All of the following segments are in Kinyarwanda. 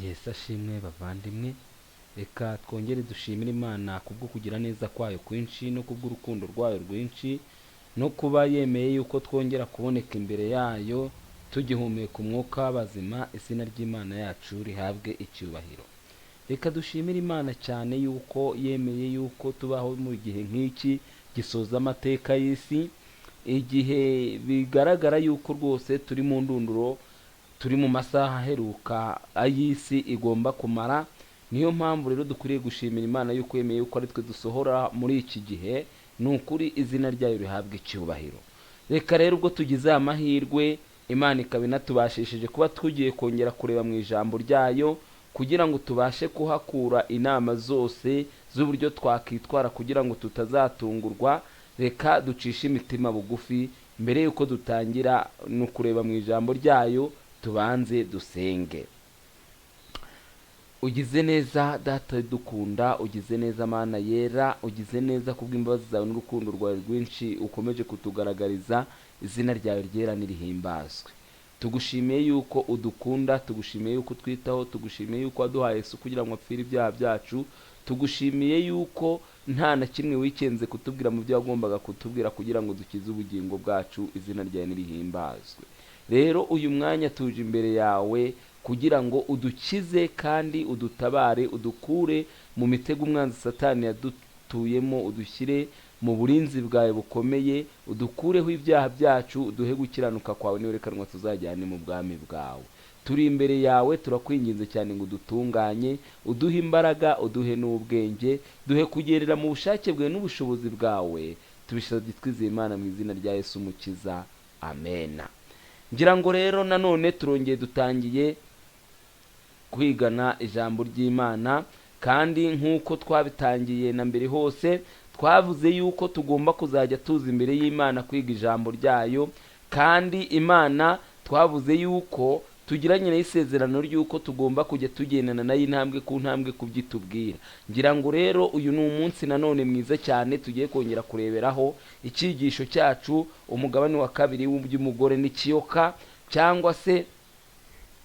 Yesu ashimwe bavandimwe, reka twongere dushimire Imana kubwo kugira neza kwayo kwinshi no kubw'urukundo rwayo rwinshi no kuba yemeye yuko twongera kuboneka imbere yayo tugihumeka umwuka w'abazima. Izina ry'Imana yacu rihabwe icyubahiro. Reka dushimire Imana cyane yuko yemeye yuko tubaho mu gihe nk'iki gisoza amateka y'isi, igihe bigaragara yuko rwose turi mu ndunduro, turi mu masaha aheruka ay'isi igomba kumara. Niyo mpamvu rero dukwiriye gushimira Imana yuko yemeye yuko ari twe dusohora muri iki gihe. Ni ukuri izina ryayo rihabwa icyubahiro. Reka rero ubwo tugize amahirwe, Imana ikaba inatubashishije kuba tugiye kongera kureba mu ijambo ryayo, kugira ngo tubashe kuhakura inama zose z'uburyo twakitwara kugira ngo tutazatungurwa. Reka ducishe imitima bugufi mbere yuko dutangira no kureba mu ijambo ryayo. Tubanze dusenge. Ugize neza data dukunda, ugize neza Mana yera, ugize neza kubw'imbabazi zawe n'urukundo rwawe rwinshi ukomeje kutugaragariza. Izina ryawe ryera nirihimbazwe. Tugushimiye yuko udukunda, tugushimiye yuko twitaho, tugushimiye yuko waduhaye Yesu kugira ngo apfire ibyaha byacu. Tugushimiye yuko nta na kimwe wikenze kutubwira mu byo wagombaga kutubwira kugira ngo dukize ubugingo bwacu. Izina ryawe nirihimbazwe. Rero uyu mwanya tuje imbere yawe kugira ngo udukize kandi udutabare, udukure mu mitego umwanzi Satani yadutuyemo, udushyire mu burinzi bwawe bukomeye, udukureho ibyaha byacu, uduhe gukiranuka kwawe niwerekanwa tuzajyane mu bwami bwawe. Turi imbere yawe, turakwinginze cyane ngo udutunganye, uduhe imbaraga, uduhe n'ubwenge, duhe kugerera mu bushake bwawe n'ubushobozi bwawe. Tubisabye twizeye Imana mu izina rya Yesu Umukiza, amena. Ngira ngo rero nanone turongeye dutangiye kwigana ijambo ry'Imana, kandi nk'uko twabitangiye na mbere hose twavuze yuko tugomba kuzajya tuza imbere y'Imana kwiga ijambo ryayo. Kandi Imana twavuze yuko tugiranye nayo isezerano ry'uko tugomba kujya tugendana nayo intambwe ku ntambwe kubyitubwira. Ngira ngo rero uyu ni umunsi nanone mwiza cyane tugiye kongera kureberaho icyigisho cyacu, umugabane wa kabiri w'iby'umugore n'ikiyoka, cyangwa se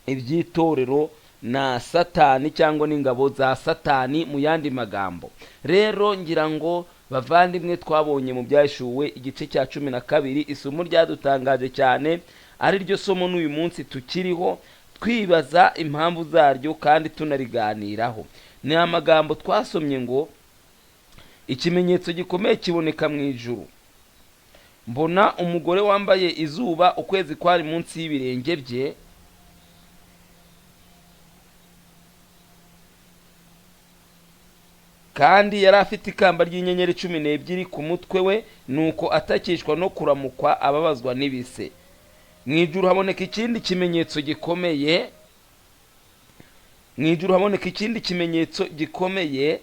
iby'itorero na Satani cyangwa n'ingabo za Satani mu yandi magambo. Rero ngira ngo bavandimwe, twabonye mu Byahishuwe igice cya 12 isomo ryadutangaje cyane, ari ryo somo n'uyu munsi tukiriho twibaza impamvu zaryo kandi tunariganiraho. Ni amagambo twasomye ngo ikimenyetso gikomeye kiboneka mu ijuru, mbona umugore wambaye izuba, ukwezi kwari munsi y'ibirenge bye, kandi yari afite ikamba ry'inyenyeri 12 ku mutwe we, nuko atakishwa no kuramukwa ababazwa n'ibise. Mu ijuru haboneka ikindi kimenyetso gikomeye,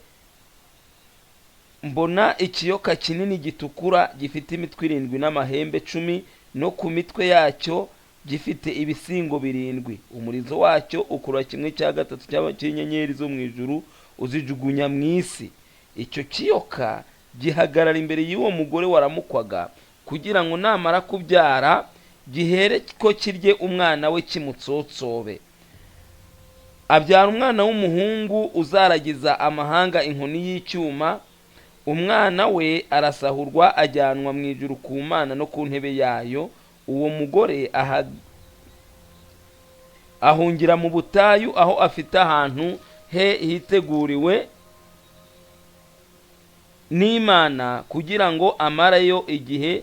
mbona ikiyoka kinini gitukura gifite imitwe 7 n'amahembe 10, no ku mitwe yacyo gifite ibisingo 7. Umurizo wacyo ukura 1/3 cy'inyenyeri zo mu ijuru uzijugunya mu isi. Icyo kiyoka gihagarara imbere y'uwo mugore waramukwaga, kugira ngo namara kubyara gihere ko kirye umwana we kimutsotsobe. Abyara umwana w'umuhungu uzaragiza amahanga inkoni y'icyuma. Umwana we arasahurwa ajyanwa mu ijuru ku Mana no ku ntebe yayo. Uwo mugore ahungira mu butayu, aho afite ahantu he hiteguriwe n'Imana kugira ngo amareyo igihe,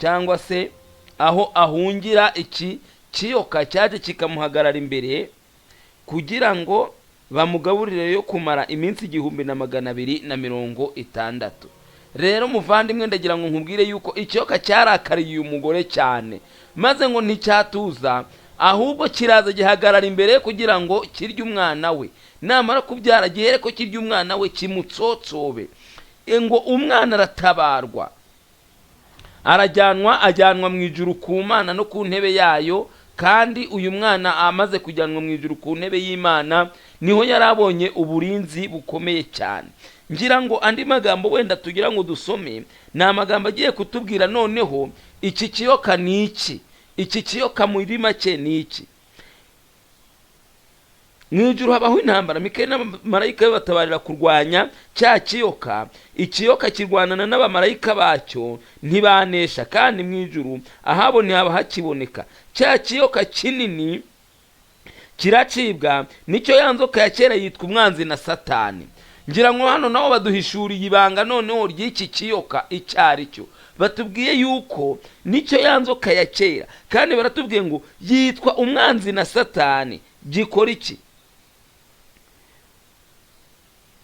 cyangwa se aho ahungira iki kiyoka cyaje kikamuhagarara imbere kugira ngo bamugaburire yo kumara iminsi 1260. Rero muvandimwe, ndagira ngo nkubwire yuko ikiyoka cyarakariye uyu mugore cyane, maze ngo nticyatuza, ahubwo kiraza gihagarara imbere kugira ngo kirye umwana we. Namara kubyara gihere ko kirya umwana we kimutsotsobe. Ngo umwana aratabarwa, ajyanwa mu ijuru ku Mana no ku ntebe yayo. Kandi uyu mwana amaze kujyanwa mu ijuru ku ntebe y'Imana, niho yarabonye uburinzi bukomeye cyane. Ngira ngo andi magambo wenda tugira ngo dusome, ni amagambo agiye kutubwira noneho iki kiyoka ni iki, iki kiyoka muri make ni iki. mu ijuru habaho intambara. Mikayeli n'abamarayika be batabarira kurwanya cya kiyoka. Ikiyoka kirwanana n'abamarayika bacyo ntibanesha, kandi mu ijuru ahabo ntihaba hakiboneka. Cya kiyoka kinini kiracibwa, nicyo ya nzoka ya kera yitwa umwanzi na Satani. Ngira ngo hano nabo baduhishuriye ibanga noneho ry'iki kiyoka icyo ari cyo. Batubwiye yuko nicyo ya nzoka ya kera, kandi baratubwiye ngo yitwa umwanzi na Satani. Gikora iki?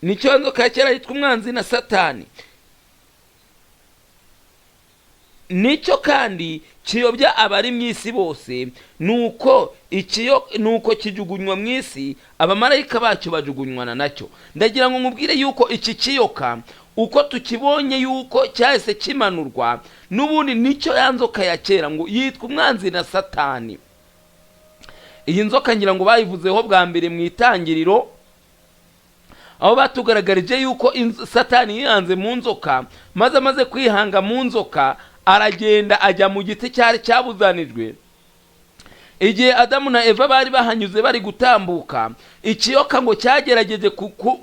Nicyo ya nzoka ya kera yitwa umwanzi na Satani. Nicyo kandi kiyobya abari mu isi bose, nuko kijugunywa mu isi, abamarayika bacyo bajugunywana nacyo. Ndagira ngo nkubwire yuko iki kiyoka uko tukibonye yuko cyahise kimanurwa, n'ubundi nicyo ya nzoka ya kera ngo yitwa umwanzi na Satani. Iyi nzoka ngira ngo bayivuzeho bwa mbere mu itangiriro, aho batugaragarije yuko Satani yihanze mu nzoka, maze amaze kwihanga mu nzoka aragenda ajya mu giti cyari cyabuzanijwe. Igihe Adamu na Eva bari bahanyuze bari gutambuka, ikiyoka ngo cyagerageje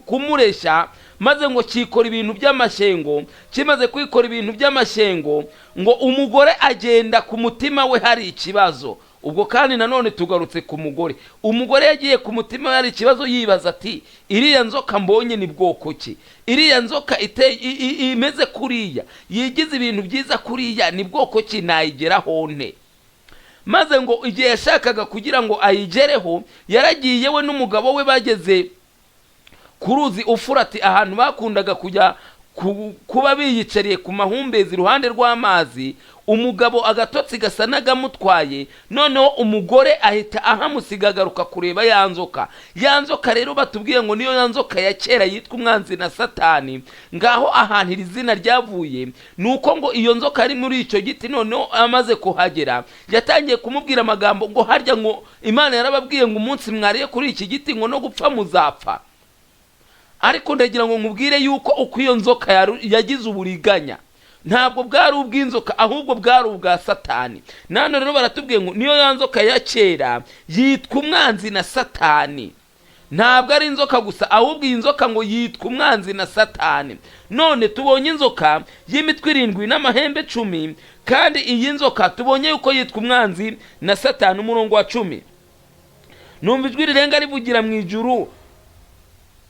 kumuresha, maze ngo kikora ibintu by'amashyengo. Kimaze kwikora ibintu by'amashyengo, ngo umugore agenda ku mutima we hari ikibazo. Ubwo kandi nanone tugarutse ku mugore. Umugore yagiye ku mutima we hari ikibazo, yibaza ati iriya nzoka mbonye ni bwoko ki? Iriya nzoka imeze kuriya, yigize ibintu byiza kuriya, ni bwoko ki? Nayigeraho nte? Maze ngo igihe yashakaga kugira ngo ayigereho, yaragiye we n'umugabo we bageze ku ruzi Ufurati, ahantu bakundaga kujya kuba biyicariye ku mahumbezi iruhande rw'amazi. Umugabo agatotsi gasa n'agamutwaye, noneho umugore ahita ahamusiga agaruka kureba ya nzoka. Ya nzoka rero batubwiye ngo niyo ya nzoka ya kera yitwa umwanzi na Satani. Ngaho ahantu iri zina ryavuye nuko ngo iyo nzoka ari muri icyo giti, noneho amaze kuhagera yatangiye kumubwira amagambo ngo harya ngo Imana yarababwiye ngo umunsi mwariye kuri iki giti ngo no gupfa muzapfa. Ariko ndagira ngo nkubwire yuko uko iyo nzoka yagize uburiganya, ntabwo bwari ubw'inzoka, ahubwo bwari ubwa Satani. Nano rero baratubwiye ngo niyo ya nzoka ya kera yitwa umwanzi na Satani. Ntabwo ari inzoka gusa, ahubwo iyi nzoka ngo yitwa umwanzi na Satani. None tubonye inzoka y'imitwe 7 n'amahembe 10, kandi iyi nzoka tubonye yuko yitwa umwanzi na Satani. Umurongo wa 10, numva ijwi rirenga rivugira mu ijuru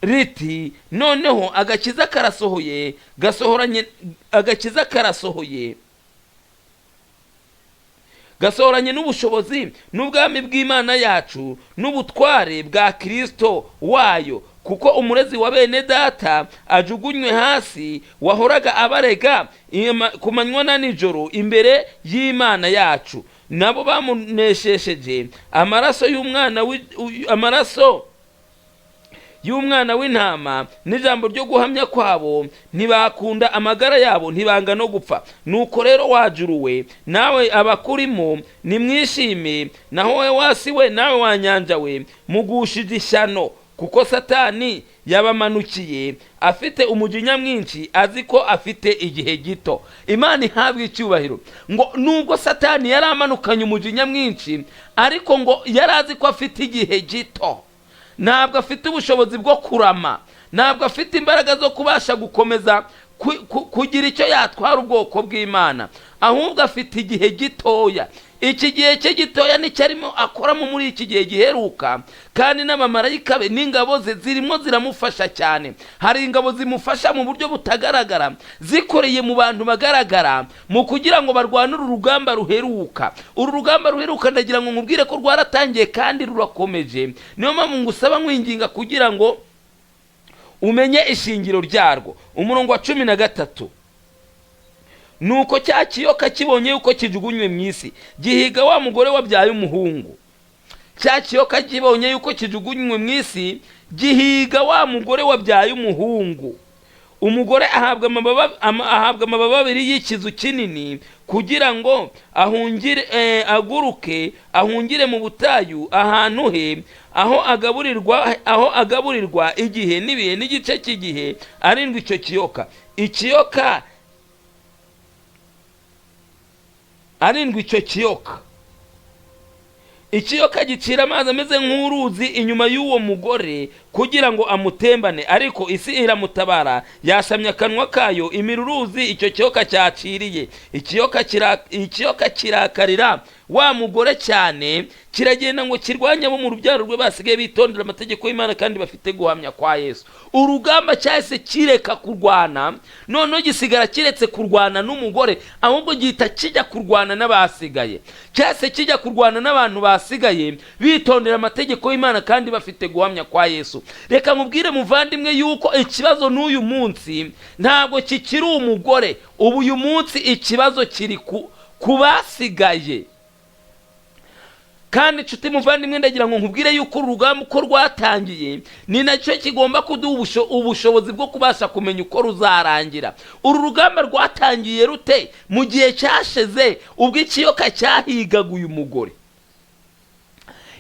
riti, noneho agakiza karasohoye, gasohoranye n'ubushobozi n'ubwami bw'Imana yacu n'ubutware bwa Kristo wayo, kuko umurezi wa bene data ajugunywe hasi, wahoraga abarega ku manywa na nijoro imbere y'Imana yacu. Nabo bamuneshesheje amaraso y'umwana w'intama n'ijambo ryo guhamya kwabo, ntibakunda amagara yabo, ntibanga no gupfa. Nuko rero wajuruwe nawe abakurimo nimwishime, naho we wasi we nawe wanyanja we mugushije ishyano, kuko Satani yabamanukiye afite umujinya mwinshi, azi ko afite igihe gito. Imana ihabwe icyubahiro. Ngo nubwo Satani yaramanukanye umujinya mwinshi, ariko ngo yarazi ko afite igihe gito. Ntabwo afite ubushobozi bwo kurama, ntabwo afite imbaraga zo kubasha gukomeza kugira icyo yatwara ubwoko bw'Imana, ahubwo afite igihe gitoya. Iki gihe cye gitoya nicyo arimo akoramo muri iki gihe giheruka, kandi n'abamarayika be n'ingabo ze zirimo ziramufasha cyane. Hari ingabo zimufasha mu buryo butagaragara, zikoreye mu bantu bagaragara, mu kugira ngo barwane uru rugamba ruheruka. Uru rugamba ruheruka ndagira ngo nkubwire ko rwaratangiye kandi rurakomeje. Niyo mpamvu ngusaba nkwinginga kugira ngo umenye ishingiro ryarwo. Umurongo wa 13, nuko cya kiyoka kibonye yuko kijugunywe mu isi, gihiga wa mugore wabyaye umuhungu. Cya kiyoka kibonye yuko kijugunywe mu isi, gihiga wa mugore wabyaye umuhungu. Umugore ahabwa amababa 2 y'ikizu kinini, kugira ngo ahungire mu butayu ahantu he, aho agaburirwa igihe n'ibihe n'igice cy'igihe, arindwi icyo kiyoka. ikiyoka gicira amazi ameze nk'uruzi inyuma y'uwo mugore kugira ngo amutembane, ariko isi iramutabara, yasamye akanwa kayo imira uruzi icyo kiyoka cyaciriye. Ikiyoka kirakarira wa mugore cyane, kiragenda ngo kirwanye abo mu rubyaro rwe basigaye bitondera amategeko y'Imana kandi bafite guhamya kwa Yesu. Urugamba cyahise kireka kurwana, noneho gisigara kiretse kurwana n'umugore, ahubwo gihita kijya kurwana n'abasigaye. Cyahise kijya kurwana n'abantu basigaye bitondera amategeko y'Imana kandi bafite guhamya kwa Yesu. Reka mubwire muvandimwe yuko ikibazo n'uyu munsi ntabwo kikiri umugore, ubu uyu munsi ikibazo kiri ku basigaye. Kandi nshuti muvandimwe, ndagira ngo nkubwire yuko urugamba uko rwatangiye ni nacyo kigomba kuduha ubushobozi bwo kubasha kumenya uko ruzarangira. Uru rugamba rwatangiye rute? Mu gihe cyashize ubwo ikiyoka cyahigaga uyu mugore.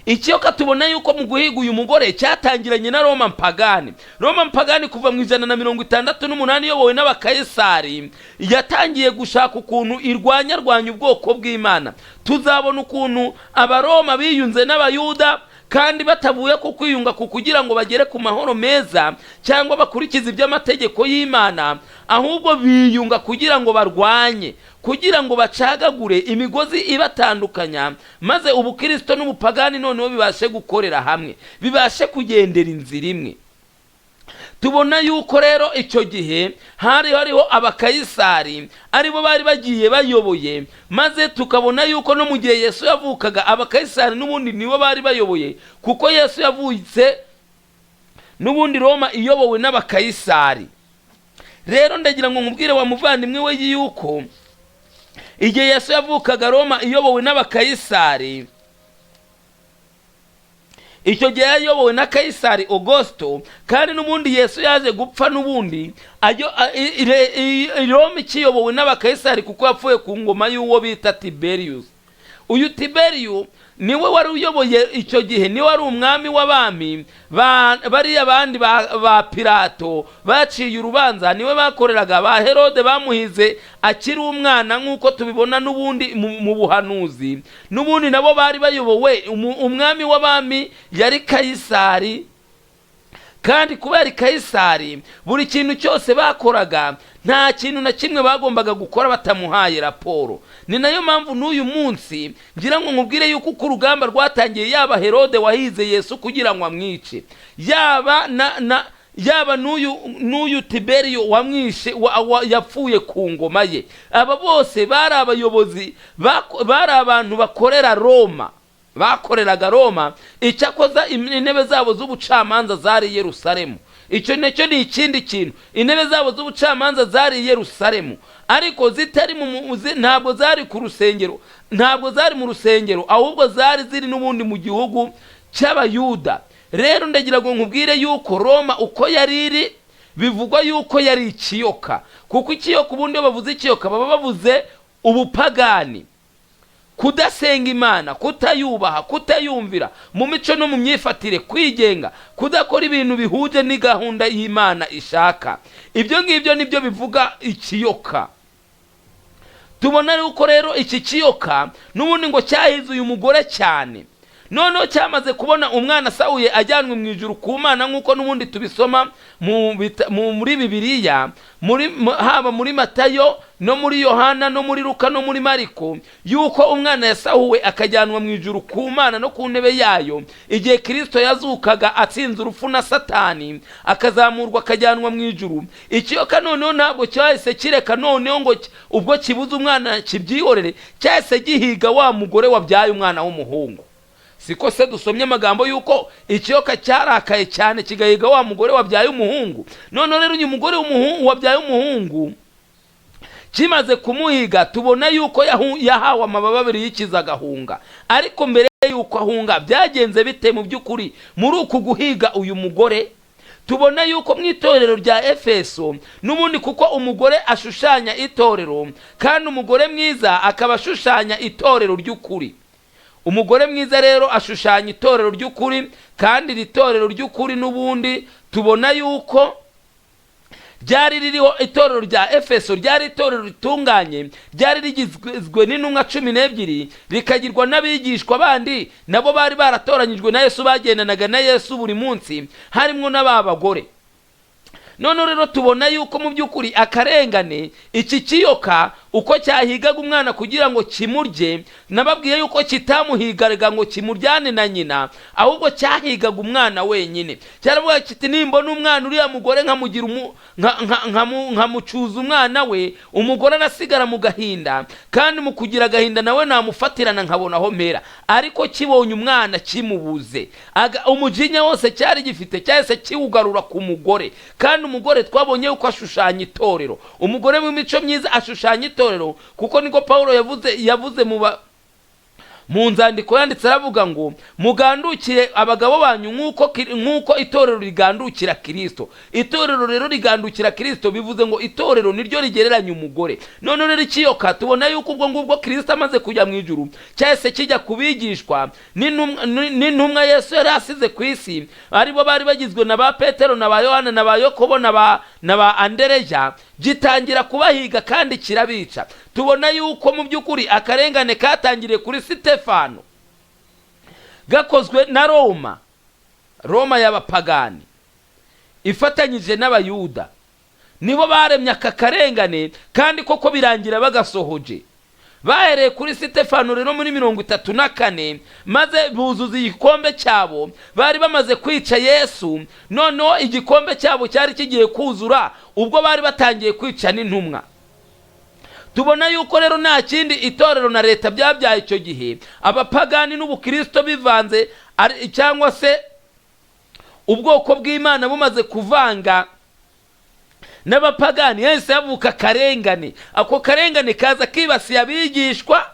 Ikiyoka tubona yuko mu guhiga uyu mugore cyatangiranye na Roma mpagani. Roma mpagani kuva mu 168 iyobowe n'abakayisari yatangiye gushaka ukuntu irwanya ubwoko bw'Imana. Tuzabona ukuntu abaroma biyunze n'abayuda kandi batavuye ku kwiyunga kugira ngo bagere ku mahoro meza cyangwa bakurikize iby'amategeko y'Imana, ahubwo biyunga kugira ngo barwanye, kugira ngo bacagagure imigozi ibatandukanya, maze ubukristo n'ubupagani noneho bibashe gukorera hamwe, bibashe kugendera inzira imwe. Tubona yuko rero icyo gihe hariho abakayisari aribo bari bagiye bayoboye, maze tukabona yuko no mu gihe Yesu yavukaga abakayisari n'ubundi nibo bari bayoboye, kuko Yesu yavutse n'ubundi Roma iyobowe n'abakayisari. Rero ndagira ngo nkubwire wa muvandimwe we yuko igihe Yesu yavukaga Roma iyobowe n'abakayisari, icyo gihe yayobowe na Kayisari Augusto, kandi n'ubundi Yesu yaje gupfa n'ubundi Roma ikiyobowe n'abakayisari kuko yapfuye ku ngoma y'uwo bita Tiberius. Uyu Tiberius niwe wari uyoboye icyo gihe, niwe wari umwami w'abami. Bariya abandi ba Pilato baciye urubanza niwe bakoreraga. Ba Herode bamuhize akiri umwana nk'uko tubibona n'ubundi mu buhanuzi. N'ubundi nabo bari bayobowe, umwami w'abami yari Kayisari, kandi kubera Kayisari buri kintu cyose bakoraga, nta kintu na kimwe bagombaga gukora batamuhaye raporo. Ni nayo mpamvu n'uyu munsi ngira ngo nkubwire yuko uko urugamba rwatangiye, yaba Herode wahize Yesu kugira ngo amwice, yaba n'uyu Tiberio wamwishe yapfuye ku ngoma ye, aba bose bari abayobozi, bari abantu bakorera Roma, bakoreraga Roma. Icyakoza intebe zabo z'ubucamanza zari Yerusalemu. Icyo necyo ni ikindi kintu, intebe zabo z'ubucamanza zari Yerusalemu, ariko zitari ntabwo zari ku rusengero, ntabwo zari mu rusengero, ahubwo zari ziri n'ubundi mu gihugu cy'abayuda. Rero ndagira ngo nkubwire yuko Roma uko yari iri, bivugwa yuko yari ikiyoka, kuko ikiyoka ubundi bavuze ikiyoka baba bavuze ubupagani, kudasenga Imana, kutayubaha, kutayumvira mu mico no mu myifatire, kwigenga, kudakora ibintu bihuje ni gahunda y'Imana ishaka. Ibyo ngibyo nibyo bivuga ikiyoka. Tubona yuko rero iki kiyoka n'ubundi ngo cyahize uyu mugore cyane, noneho cyamaze kubona umwana Sawuye ajyanwe mu ijuru ku Mana, nk'uko n'ubundi tubisoma muri Bibiliya, haba muri Matayo no muri Yohana no muri Luka no muri Mariko, yuko umwana yasahuwe akajyanwa mu ijuru ku Mana no ku ntebe yayo. Igihe Kristo yazukaga atsinze urupfu na Satani, akazamurwa akajyanwa mu ijuru, ikiyoka noneho ntabwo cyahise kireka noneho ngo ubwo kibuze umwana kibyihorere, cyahise gihiga wa mugore wabyaye umwana w'umuhungu. Siko se dusomye amagambo yuko ikiyoka cyarakaye cyane kigahiga wa mugore wabyaye umuhungu. None rero uyu mugore w'umuhungu wabyaye umuhungu kimaze kumuhiga, tubona yuko yahawe amababa abiri yikiza agahunga. Ariko mbere yuko ahunga byagenze bite mu by'ukuri muri uku guhiga uyu mugore? Tubona yuko mu itorero rya Efeso n'ubundi, kuko umugore ashushanya itorero, kandi umugore mwiza akaba ashushanya itorero ry'ukuri. Umugore mwiza rero ashushanya itorero ry'ukuri, kandi iri torero ry'ukuri n'ubundi tubona yuko ryari ririho itorero rya Efeso, ryari itorero ritunganye, ryari rigizwe n'intumwa 12 rikagirwa n'abigishwa bandi nabo bari baratoranyijwe na Yesu, bagendanaga na Yesu buri munsi, harimo n'ababagore. None rero tubona yuko mu by'ukuri akarengane, iki kiyoka uko cyahigaga umwana kugira ngo kimurye, nababwiye yuko kitamuhigaga ngo kimuryane na nyina, ahubwo cyahigaga umwana wenyine. Cyaravuga kiti nimbona umwana uriya mugore nkamugira nkamucuza umwana we, umugore arasigara mu gahinda, kandi mu kugira agahinda nawe namufatirana nkabona aho mera. Ariko kibonye umwana kimubuze, umujinya wose cyari gifite cyahise kiwugarura ku mugore. Kandi umugore twabonye yuko ashushanya itorero, umugore mu mico myiza ashushanya itorero, kuko niko Paulo yavuze mu nzandiko yanditse, aravuga ngo mugandukire abagabo banyu nk'uko itorero rigandukira Kristo. Itorero rero rigandukira Kristo, bivuze ngo itorero niryo rigereranya umugore. None rero ikiyoka tubona yuko ubwo ngubwo Kristo amaze kujya mu ijuru, cyahise kijya kubigishwa n'intumwa Yesu yari asize ku isi, aribo bari bagizwe na ba Petero na ba Yohana na ba Yakobo na ba Andereya, gitangira kubahiga kandi kirabica. Tubona yuko mu by'ukuri akarengane katangiriye kuri Stefano, gakozwe na Roma y'abapagani ifatanyije n'abayuda, nibo baremye aka karengane, kandi koko birangira bagasohoje. Bahereye kuri Stefano rero muri 34, maze buzuza igikombe cyabo, bari bamaze kwica Yesu. Noneho igikombe cyabo cyari kigiye kuzura, ubwo bari batangiye kwica n'intumwa. Tubona yuko rero nta kindi itorero na leta byabyaye icyo gihe, abapagani n'ubukristo bivanze, cyangwa se ubwoko bw'Imana bumaze kuvanga n'abapagani, yese yavuka karengane. Ako karengane kaza kibasiye abigishwa,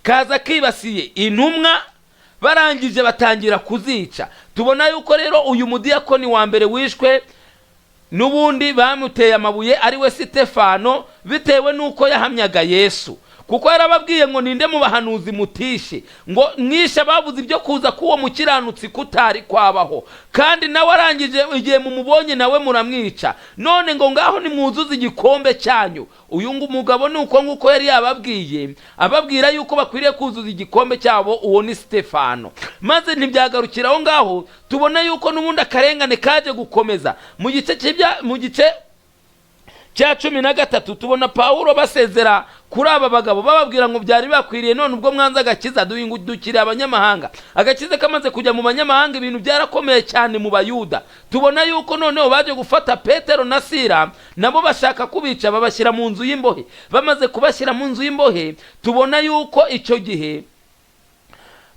kaza kibasiye intumwa, barangije batangira kuzica. Tubona yuko rero uyu mudiyakoni wa mbere wishwe n'ubundi bamuteye amabuye ari we Stefano, bitewe nuko yahamyaga Yesu, kuko yarababwiye ngo ninde mu bahanuzi mutishe, ngo mwisha bavuze ibyo kuza kuwo mukiranutsi kutari kwabaho, kandi nawe arangije igihe mumubonye nawe muramwica. None ngo ngaho nimwuzuze igikombe cyanyu. Uyu mugabo nuko nguko yari yababwiye, ababwira yuko bakwiriye kuzuza igikombe cyabo, uwo ni Stefano. Maze ntibyagarukiraho ngaho, tubona yuko n'ubundi akarengane kaje gukomeza. Mu gice cya 13 tubona Paulo basezera kuri aba bagabo, bababwira ngo byari bakwiriye none ubwo mwanza agakiza dukire abanyamahanga. Agakiza kamaze kujya mu banyamahanga, ibintu byarakomeye cyane mu Bayuda. Tubona yuko noneho baje gufata Petero na Sila, nabo bashaka kubica, babashyira mu nzu y'imbohe. Bamaze kubashyira mu nzu y'imbohe, tubona yuko icyo gihe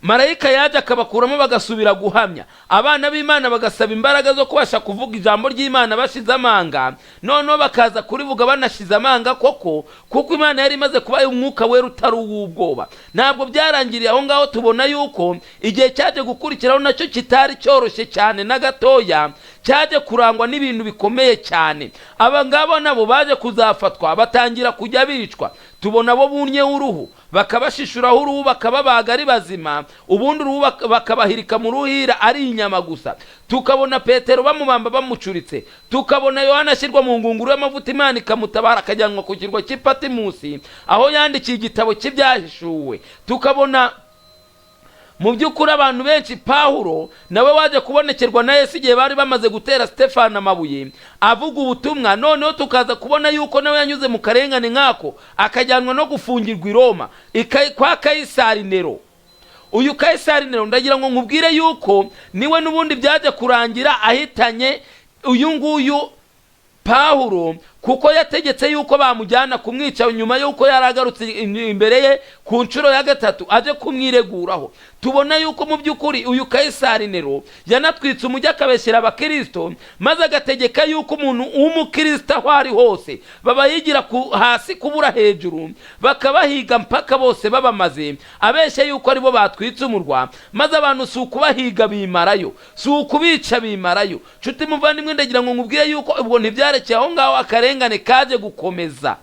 marayika yaje akabakuramo bagasubira guhamya. Abana b'Imana bagasaba imbaraga zo kubasha kuvuga ijambo ry'Imana bashize amanga, noneho bakaza kurivuga banashize amanga kuko Imana yari imaze kubaha umwuka wera utari uw'ubwoba. Ntabwo byarangiriye aho ngaho. Tubona yuko igihe cyaje gukurikiraho nacyo kitari cyoroshye cyane na gatoya, cyaje kurangwa n'ibintu bikomeye cyane. Aba ngabo nabo baje kuzafatwa, batangira kujya bicwa. Tubona bo bunye uruhu, bakabashishuraho uruhu, bakababaga ari bazima, ubundi uruhu bakabahirika mu ruhira ari inyama gusa. Tukabona Petero bamubamba bamucuritse, tukabona Yohana ashyirwa mu ngunguru y'amavuta, Imana ikamutabara akajyanwa ku kirwa cy'Ipatimusi, aho yandikiye igitabo cy'ibyahishuwe. Tukabona mu by'ukuri abantu benshi, Paulo nawe waje kubonekerwa na Yesu igihe bari bamaze gutera Stefano amabuye avuga ubutumwa. Noneho tukaza kubona yuko nawe yanyuze mu karengane nkako, akajyanwa no gufungirwa i Roma kwa Kaisari Nero. Uyu Kaisari Nero ndagira ngo nkubwire yuko niwe n'ubundi byaje kurangira ahitanye uyu nguyu Paulo, kuko yategetse yuko bamujyana kumwica nyuma yuko yaragarutse imbere ye ku nshuro ya 3 aje kumwireguraho. Tubona yuko mu by'ukuri uyu Kaisari Nero yanatwitse umujyi akabeshyira abakristo, maze agategeka yuko umuntu w'umukristo aho ari hose babayigira hasi kubura hejuru, bakabahiga mpaka bose babamaze, abeshya yuko aribo batwitse umurwa. Maze abantu si ukubahiga bimarayo, si ukubica bimarayo. Nshuti muvandimwe, ndagira ngo nkubwire yuko ubwo ntibyarekeye aho ngaho akarengane kaje gukomeza.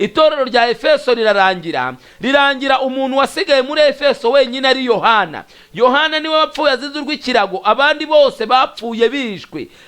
itorero rya Efeso rirangira umuntu wasigaye muri Efeso wenyine ari Yohana niwe wapfuye azize urw'ikirago, abandi bose bapfuye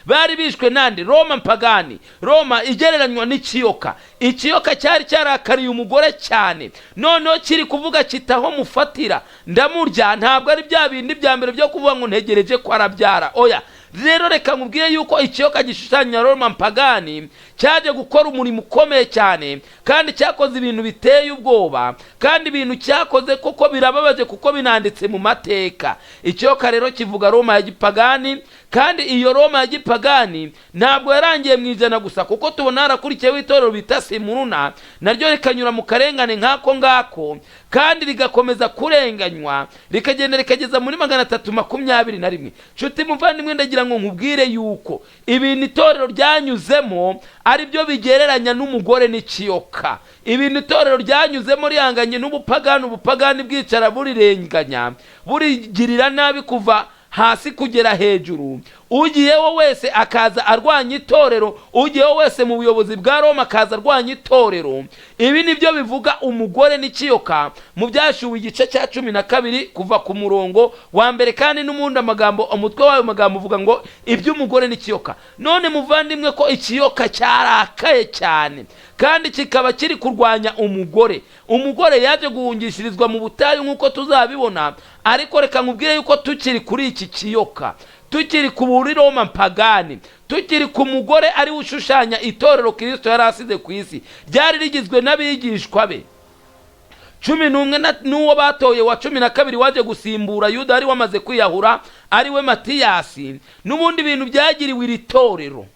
bari bishwe nande? Roma mpagani. Roma igereranywa n'ikiyoka. Ikiyoka cyari cyarakariye umugore cyane, noneho kiri kuvuga kitaho mufatira ndamurya. Ntabwo ari bya bindi bya mbere byo kuvuga ngo ntegereje ko arabyara, oya. Rero reka nkubwire yuko ikiyoka gishushanya Roma mpagani cyaje gukora umurimo ukomeye cyane, kandi cyakoze ibintu biteye ubwoba, kandi ibintu cyakoze kuko birababaje kuko binanditse mu mateka. Ikiyoka rero kivuga Roma ya gipagani, kandi iyo Roma ya gipagani ntabwo yarangiye mu ijana gusa, kuko tubona harakurikiyeho itorero bita Simuruna, naryo rikanyura mu karengane nk'ako, kandi rigakomeza kurenganywa rikagenda rikageza muri 321. Nshuti muvandimwe, ndagira ngo nkubwire yuko ibintu itorero ryanyuzemo ari byo bigereranya n'umugore n'ikiyoka. Ibintu itorero ryanyuzemo rihanganye ubupagani bwicara burirenganya, burigirira nabi kuva hasi kugera hejuru. Ugiyeho wese akaza arwanya itorero, ugiyeho wese mu buyobozi bwa Roma akaza arwanya itorero. Ibi nibyo bivuga umugore n'ikiyoka mu Byashuwe igice cya 12 kuva ku murongo wa mbere, kandi n'umundi umutwe wayo magambo uvuga ngo iby'umugore n'ikiyoka. None muvandimwe, ko ikiyoka cyarakaye cyane kandi kikaba kiri kurwanya umugore yaje guhungishirizwa mu butayu nk'uko tuzabibona. Ariko reka nkubwire yuko tukiri kuri iki kiyoka, tukiri ku buri Roma mpagani, tukiri ku mugore ari ushushanya itorero Kristo yari asize ku isi, ryari rigizwe n'abigishwa be 11 n'uwo batoye wa 12 waje gusimbura Yuda ari wamaze kwiyahura, ari we Matiyasi. N'ubundi bintu byagiriwe iri torero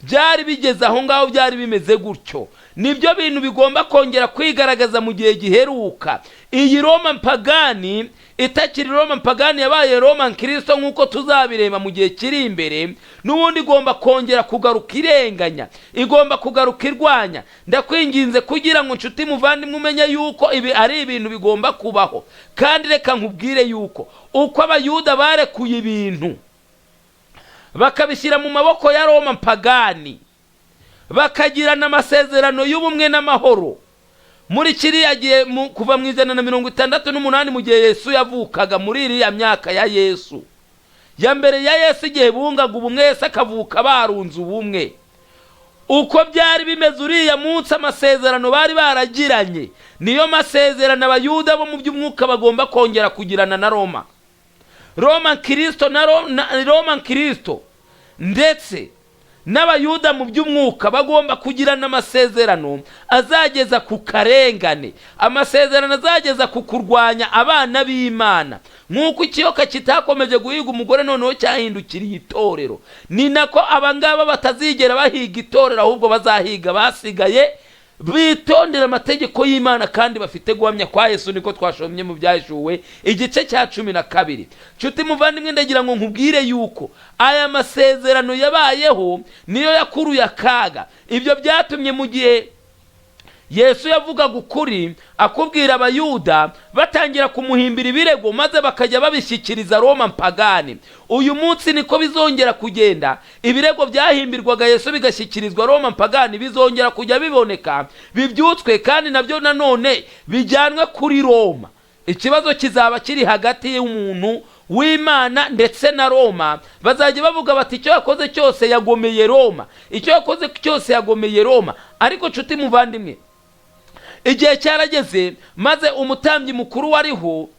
byari bigeze aho ngaho, byari bimeze gutyo. Nibyo bintu bigomba kongera kwigaragaza mu gihe giheruka. Iyi Roma mpagani itakiri Roma mpagani yabaye Roma Kristo nk'uko tuzabireba mu gihe kiri imbere. N'ubundi igomba kongera kugaruka irenganya, igomba kugaruka irwanya. Ndakwinginze kugira ngo nshuti muvandimwe umenye yuko ibi ari ibintu bigomba kubaho. Kandi reka nkubwire yuko uko abayuda barekuye ibintu bakabishyira mu maboko ya Roma mpagani, bakagirana amasezerano y'ubumwe n'amahoro muri kiriya gihe kuva mu 168 mu gihe Yesu yavukaga, muri iriya myaka ya Yesu ya mbere ya Yesu, igihe bungaga ubumwe, Yesu akavuka barunze ubumwe. Uko byari bimeze uriya munsi, amasezerano bari baragiranye niyo masezerano abayuda bo mu by'umwuka bagomba kongera kugirana na Roma Kristo ndetse n'abayuda mu by'umwuka bagomba kugirana amasezerano azageza ku karengane, amasezerano azageza ku kurwanya abana b'Imana. Nk'uko ikiyoka kitakomeje guhiga umugore, noneho cyahindukiriye itorero, ni nako abangaba batazigera bahiga itorero, ahubwo bazahiga basigaye bitondera amategeko y'Imana kandi bafite guhamya kwa Yesu. Niko twashomye mu Byashuwe igice cya 12. Nshuti muvandimwe, ndagira ngo nkubwire yuko aya masezerano yabayeho niyo yakuruye akaga. Ibyo byatumye mu gihe Yesu yavugaga ukuri akubwira abayuda, batangira kumuhimbira ibirego maze bakajya babishyikiriza Roma mpagani. Uyu munsi niko bizongera kugenda. Ibirego byahimbirwaga Yesu bigashyikirizwa Roma mpagani bizongera kujya biboneka, bibyutswe, kandi nabyo nanone bijyanwe kuri Roma. Ikibazo kizaba kiri hagati y'umuntu w'Imana ndetse na Roma. Bazajya bavuga bati icyo yakoze cyose yagomeye Roma, icyo yakoze cyose yagomeye Roma. Ariko nshuti muvandimwe, igihe cyarageze maze umutambyi mukuru wariho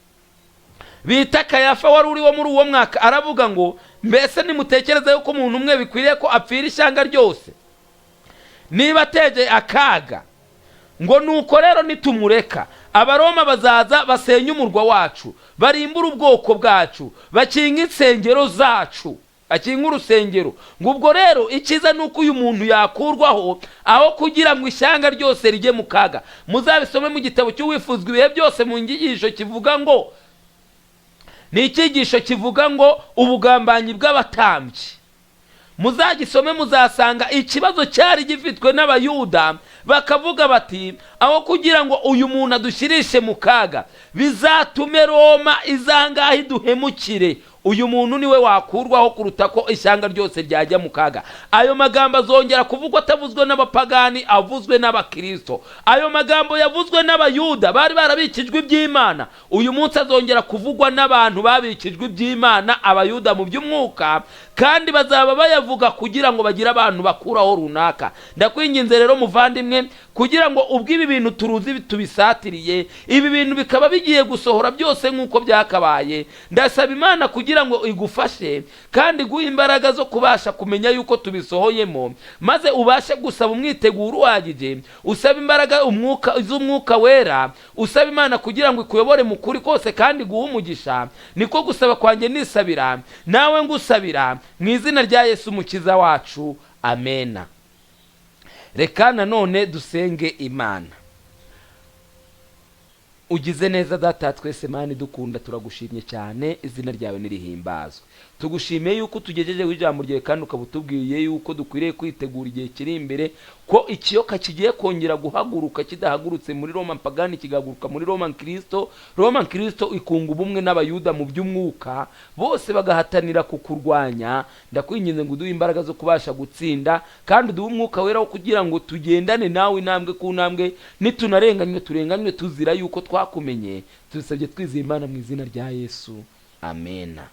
bita Kayafa, wari uriwo muri uwo mwaka, aravuga ngo mbese nimutekereza yuko umuntu umwe bikwiriye ko apfira ishyanga ryose niba ateje akaga? Ngo nuko rero nitumureka, Abaroma bazaza basenya umurwa wacu, barimbura ubwoko bwacu, bakinga insengero zacu, akinga urusengero. Ngo ubwo rero ikiza nuko uyu muntu yakurwaho aho kugira ngo ishyanga ryose rijye mu kaga. Muzabisome mu gitabo cy'uwifuzwa ibihe byose mu nyigisho kivuga ngo, ni icyigisho kivuga ngo ubugambanyi bw'abatambyi. Muzagisome muzasanga ikibazo cyari gifitwe n'abayuda, bakavuga bati aho kugira ngo uyu muntu adushirishe mu kaga, bizatume Roma izangahe duhemukire uyu muntu niwe wakurwaho kuruta ko ishyanga ryose ryajya mu kaga. Ayo magambo azongera kuvugwa atavuzwe n'abapagani, avuzwe n'abakristo. Ayo magambo yavuzwe n'abayuda bari barabikijwe iby'Imana, uyu munsi azongera kuvugwa n'abantu babikijwe iby'Imana, abayuda mu by'umwuka, kandi bazaba bayavuga kugira ngo bagire abantu bakuraho runaka. Ndakwinginze rero muvandimwe, kugira ngo ubwo ibi bintu turuzi tubisatiriye, ibi bintu bikaba bigiye gusohora byose nk'uko byakabaye, ndasaba Imana kugira ngo igufashe kandi guha imbaraga zo kubasha kumenya yuko tubisohoyemo, maze ubashe gusaba umwiteguro uhagije, usaba imbaraga z'umwuka wera, usaba Imana kugira ngo ikuyobore mu kuri kose kandi guha umugisha. Niko gusaba kwanjye nisabira, nawe ngusabira, mu izina rya Yesu umukiza wacu, amena. Reka nanone dusenge Imana. Ugize neza Data twese Mana dukunda, turagushimye cyane, izina ryawe nirihimbazwe. Tugushimiye yuko tugejejeho ijambo ryawe kandi ukabutubwiye yuko dukwiriye kwitegura igihe kiri imbere, ko ikiyoka kigiye kongera guhaguruka, kidahagurutse muri Roma pagani kigahaguruka muri Roma Kristo. Roma Kristo ikunga ubumwe n'abayuda mu by'umwuka, bose bagahatanira kukurwanya. Ndakwinginze ngo uduhe imbaraga zo kubasha gutsinda, kandi uduhe umwuka wera wo kugira ngo tugendane nawe intambwe ku ntambwe, nitunarenganywe turenganywe tuzira yuko twakumenye. Tubisabye twizeye Imana mu izina rya Yesu, amena.